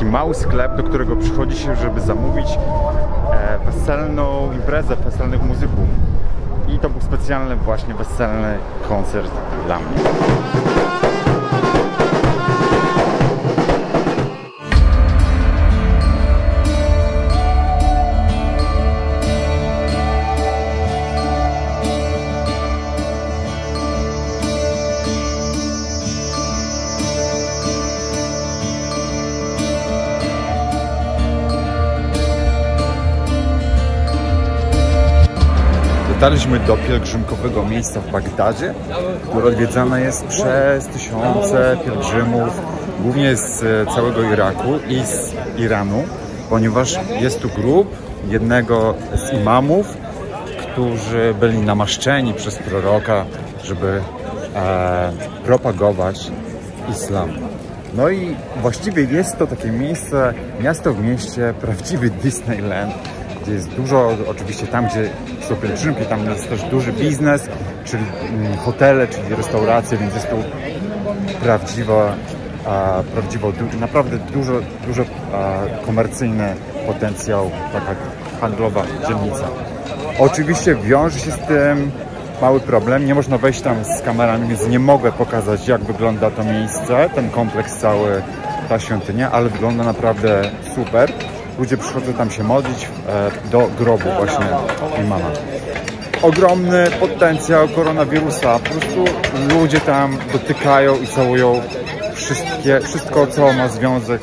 taki mały sklep, do którego przychodzi się, żeby zamówić weselną imprezę weselnych muzyków. I to był specjalny właśnie weselny koncert dla mnie. Dotarliśmy do pielgrzymkowego miejsca w Bagdadzie, które odwiedzane jest przez tysiące pielgrzymów, głównie z całego Iraku i z Iranu, ponieważ jest tu grup jednego z imamów, którzy byli namaszczeni przez proroka, żeby propagować islam. No i właściwie jest to takie miejsce, miasto w mieście, prawdziwy Disneyland, gdzie jest dużo, oczywiście tam, gdzie są pielgrzymki, tam jest też duży biznes, czyli hotele, czyli restauracje, więc jest tu naprawdę dużo komercyjny potencjał, taka handlowa dzielnica. Oczywiście wiąże się z tym mały problem, nie można wejść tam z kamerami, więc nie mogę pokazać, jak wygląda to miejsce, ten kompleks cały, ta świątynia, ale wygląda naprawdę super. Ludzie przychodzą tam się modlić do grobu właśnie imama. Ogromny potencjał koronawirusa. Po prostu ludzie tam dotykają i całują wszystko, co ma związek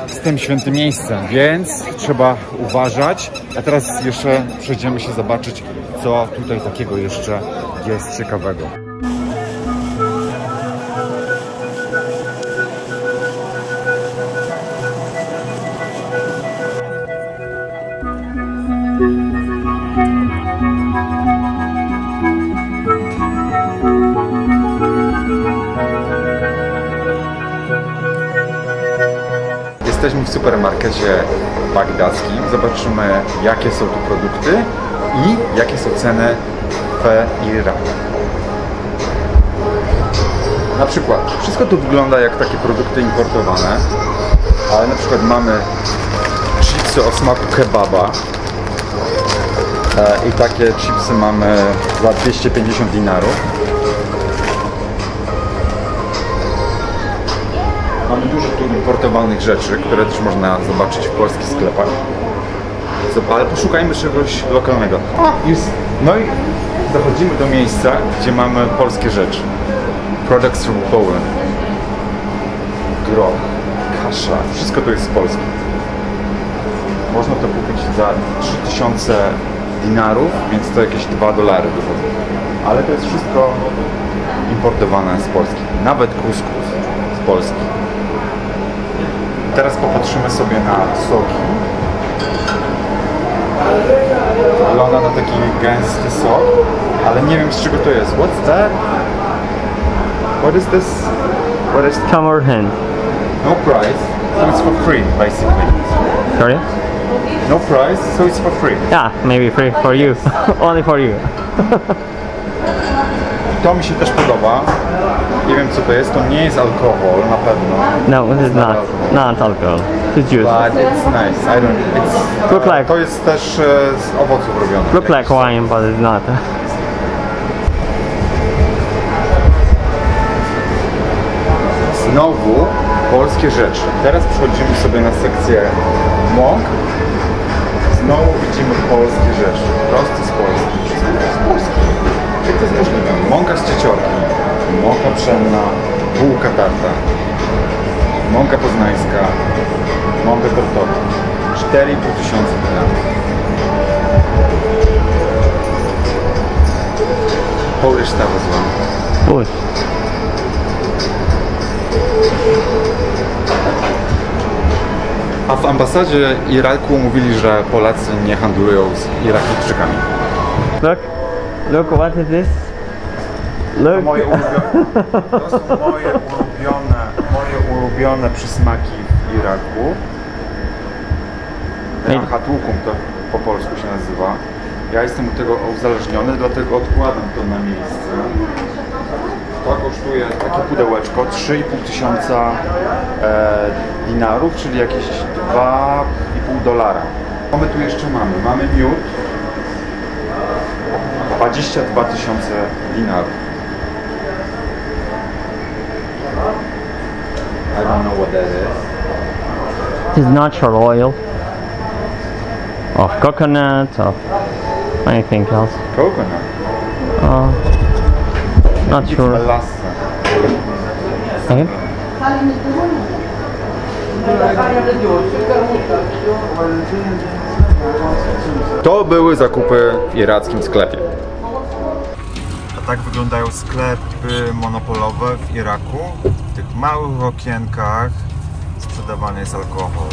z tym świętym miejscem, więc trzeba uważać. A teraz jeszcze przejdziemy się zobaczyć, co tutaj takiego jeszcze jest ciekawego. Jesteśmy w supermarkecie bagdackim. Zobaczymy, jakie są tu produkty i jakie są ceny w Iraku. Na przykład, wszystko tu wygląda jak takie produkty importowane, ale na przykład mamy chipsy o smaku kebaba i takie chipsy mamy za 250 dinarów. Mamy dużo tu importowanych rzeczy, które też można zobaczyć w polskich sklepach. Ale poszukajmy czegoś lokalnego. No i dochodzimy do miejsca, gdzie mamy polskie rzeczy. Products from Poland. Groch, kasza, wszystko to jest z Polski. Można to kupić za 3000 dinarów, więc to jakieś $2 wychodzą. Ale to jest wszystko importowane z Polski. Nawet kuskus z Polski. Teraz popatrzymy sobie na soki. Wygląda na taki gęsty sok, ale nie wiem, z czego to jest. What's that? What is this? What is Tamarind. No price, so it's for free, basically. Sorry? No price, so it's for free. Yeah, maybe free for you. Only for you. To mi się też podoba. Nie wiem, co to jest. To nie jest alkohol, na pewno. No, it is not alcohol. It's juice. But it's nice. I don't. It's. Look like. To jest też z owoców robione. Look like wine, but it's not. Znowu polskie rzeczy. Teraz przechodzimy sobie na sekcję mąk. Znowu widzimy polskie rzeczy. Prosto z Polski. Wszystko z Polski. Jak to jest możliwe? Mąka z Cieciorki, mąka pszenna, bułka tarta, mąka poznańska, mąka tortowa. 4500 dinarów. Polish stuff as well. Polish. A w ambasadzie Iraku mówili, że Polacy nie handlują z Irakijczykami. Look, what is this? Look. To są moje ulubione przysmaki w Iraku. Hatłukum to po polsku się nazywa. Ja jestem od tego uzależniony, dlatego odkładam to na miejsce. To kosztuje takie pudełeczko 3,5 tysiąca dinarów, czyli jakieś $2,5. Co my tu jeszcze mamy? Mamy miód 22 tysiące dinarów. I don't know what that is. It's natural oil. Of coconut, of anything else. Coconut. Not sure. Melassa. Okay. To były zakupy w irackim sklepie. A tak wyglądają sklepy monopolowe w Iraku. W tych małych okienkach sprzedawany jest alkohol.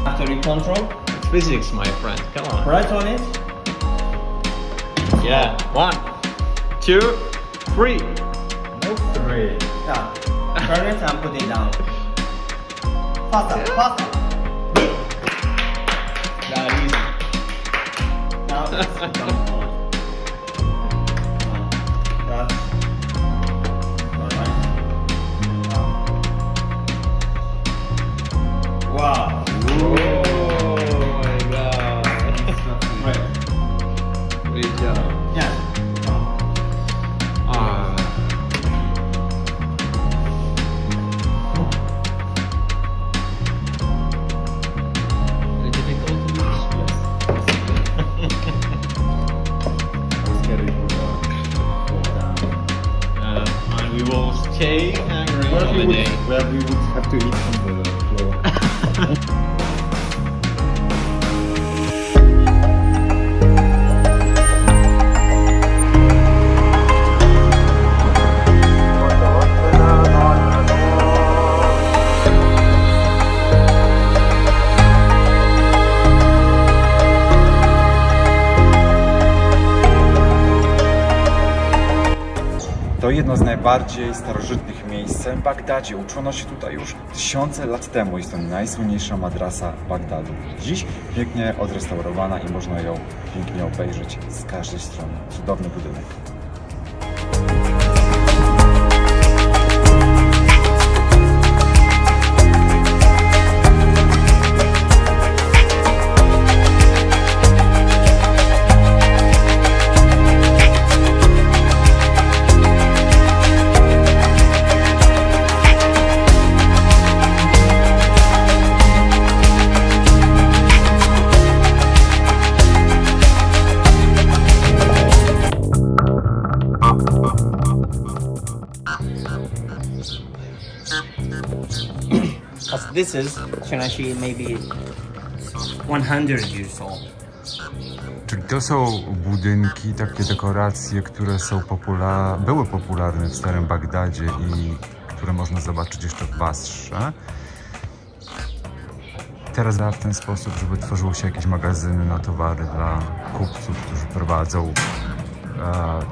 Factory control. It's physics, my friend. Come on. Right on it. Yeah. 1, 2, 3. No 3. Yeah. Turn it and put it down. Faster, faster. That easy. Now it's done. That's alright. Wow. Oh my god. Right. Great job. Yeah. Ah. Very difficult to use. And we will stay hungry all the day. Where we would have to eat from the floor. To jedno z najbardziej starożytnych miejsc w Bagdadzie. Uczono się tutaj już tysiące lat temu. Jest to najsłynniejsza madrasa Bagdadu. Dziś pięknie odrestaurowana i można ją pięknie obejrzeć z każdej strony. Cudowny budynek. This is actually maybe 100 years old. Czyli to są budynki, takie dekoracje, które są były popularne w Starym Bagdadzie i które można zobaczyć jeszcze w Basrze. Teraz w ten sposób, żeby tworzyło się jakieś magazyny na towary dla kupców, którzy prowadzą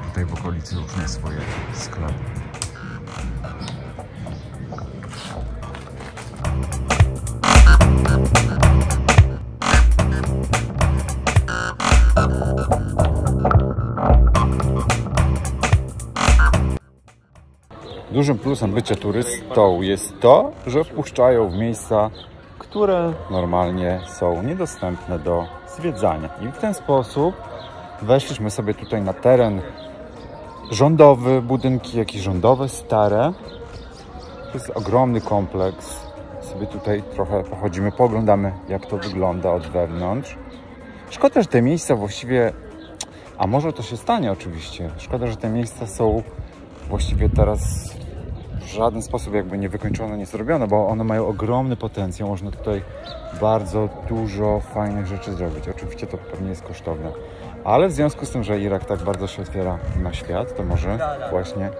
tutaj w okolicy różne swoje sklepy. Dużym plusem bycia turystą jest to, że wpuszczają w miejsca, które normalnie są niedostępne do zwiedzania. I w ten sposób weszliśmy sobie tutaj na teren rządowy, budynki jakieś rządowe, stare. To jest ogromny kompleks. Sobie tutaj trochę pochodzimy, poglądamy, jak to wygląda od wewnątrz. Szkoda, że te miejsca właściwie, a może to się stanie oczywiście, szkoda, że te miejsca są właściwie teraz w żaden sposób jakby nie wykończone, nie zrobione, bo one mają ogromny potencjał. Można tutaj bardzo dużo fajnych rzeczy zrobić. Oczywiście to pewnie jest kosztowne, ale w związku z tym, że Irak tak bardzo się otwiera na świat, to może właśnie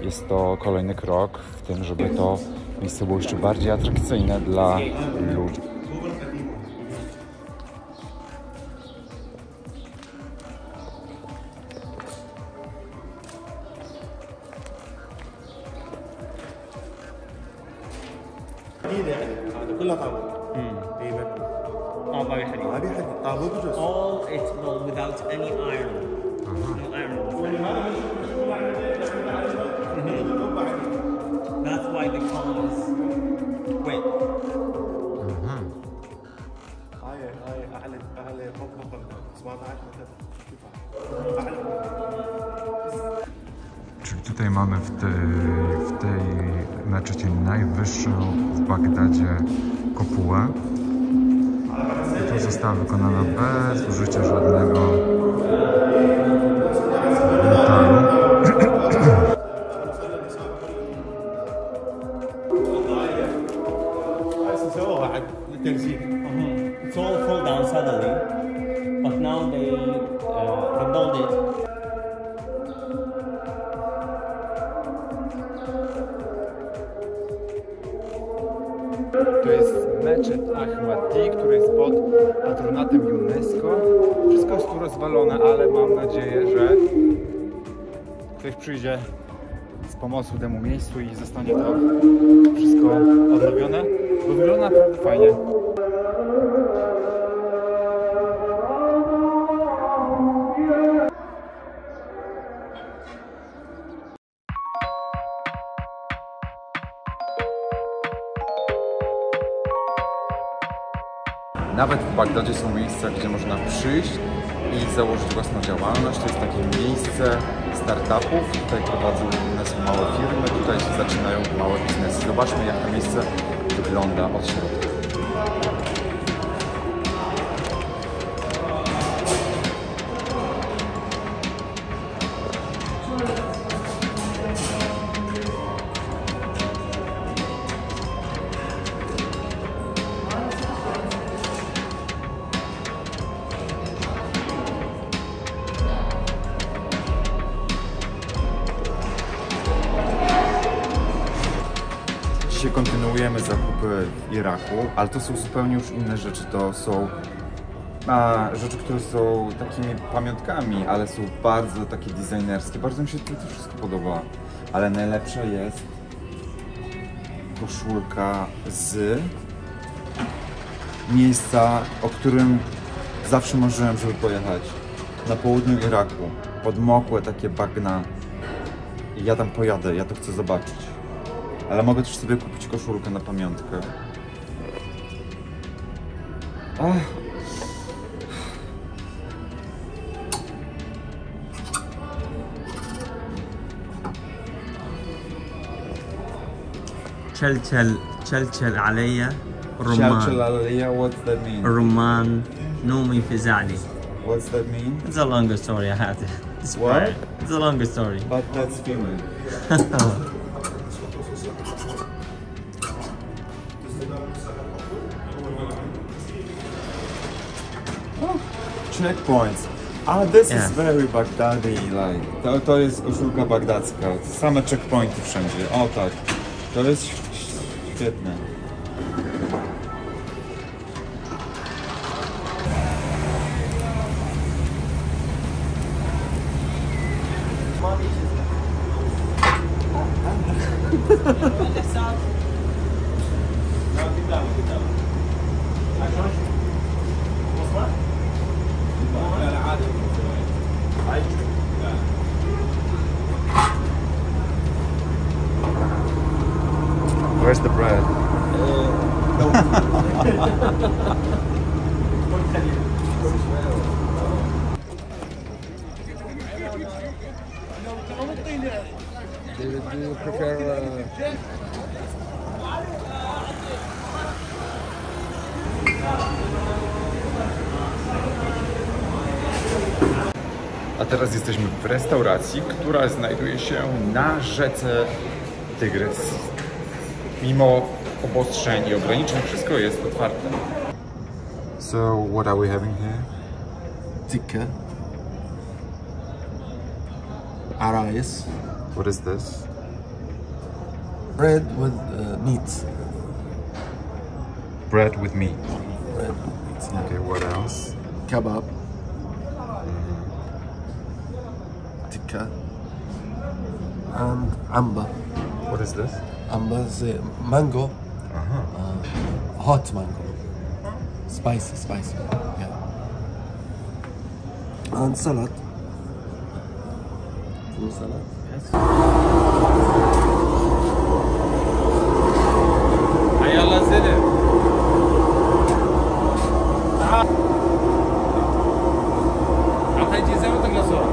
jest to kolejny krok w tym, żeby to miejsce było jeszcze bardziej atrakcyjne dla ludzi. جديده يعني هذا كلها طابور. اي مكوي very heavy. ما بيحرق طابوق بجوز All it will without any iron. No iron. That's why the color is wet. هاي اعلى فوق 17 اعلى. Czyli tutaj mamy w tej meczecie najwyższą w Bagdadzie kopułę. To została wykonana bez użycia żadnego metalu. It's all fall down suddenly, but now they rebuild it. To jest meczet Ahmadi, który jest pod patronatem UNESCO. Wszystko jest tu rozwalone, ale mam nadzieję, że ktoś przyjdzie z pomocą temu miejscu i zostanie to wszystko odnowione, bo wygląda naprawdę fajnie. Nawet w Bagdadzie są miejsca, gdzie można przyjść i założyć własną działalność. To jest takie miejsce startupów. Tutaj prowadzą biznes małe firmy, tutaj się zaczynają małe biznesy. Zobaczmy, jak to miejsce wygląda od środka. Dzisiaj kontynuujemy zakupy w Iraku, ale to są zupełnie już inne rzeczy. To są rzeczy, które są takimi pamiątkami, ale są bardzo takie designerskie. Bardzo mi się to wszystko podoba. Ale najlepsza jest koszulka z miejsca, o którym zawsze marzyłem, żeby pojechać. Na południu Iraku. Podmokłe takie bagna. I ja tam pojadę, ja to chcę zobaczyć. Ale mogę też sobie kupić koszulkę na pamiątkę. تشلتل علي Shalchal aliyah, what's that mean? الرمان نومي في زعلي. What's that mean? It's a longer story. I have to. What? It's a longer story. But that's female. Checkpoints. This is very Baghdadi, like. To jest koszulka bagdacka. Same checkpointy wszędzie. O tak. To jest świetne. Where's the bread? Do you prefer A teraz jesteśmy w restauracji, która znajduje się na rzece Tygrys. Mimo obostrzeń i ograniczeń wszystko jest otwarte. So what are we having here? Tikka. Arais. What is this? Bread with meat. Bread with meat. Bread with meat. Okay, what else? Kebab. Tikka. And amba. What is this? Amba is mango. Hot mango. Spicy. Yeah. And salad. Full salad. يلا زين. عطيتي زي ما تقول صورة.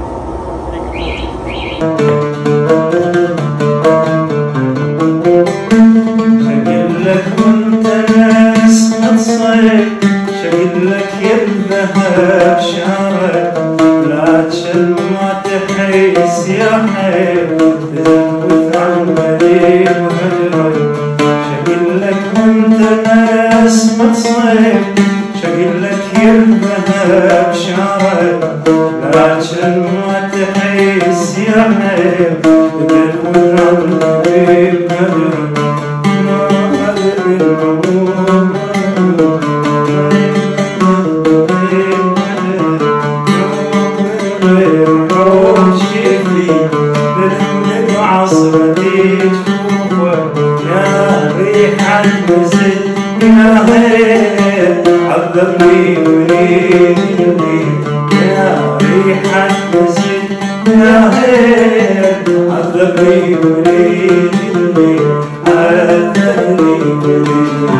شقلك وانت ناس الصيف شقلك يذهب شعرك لا تشل ما تحيس يا حيل تزود عن مليل وهجرك شقلك وانت ناس الصيف شقلك يذهب شعرك لا تشل ما تحيس يا حيل تزود عن مليل وهجرك عذبني وليدني يا ريح المسجد يا غير عذبني وليدني عذبني وليدني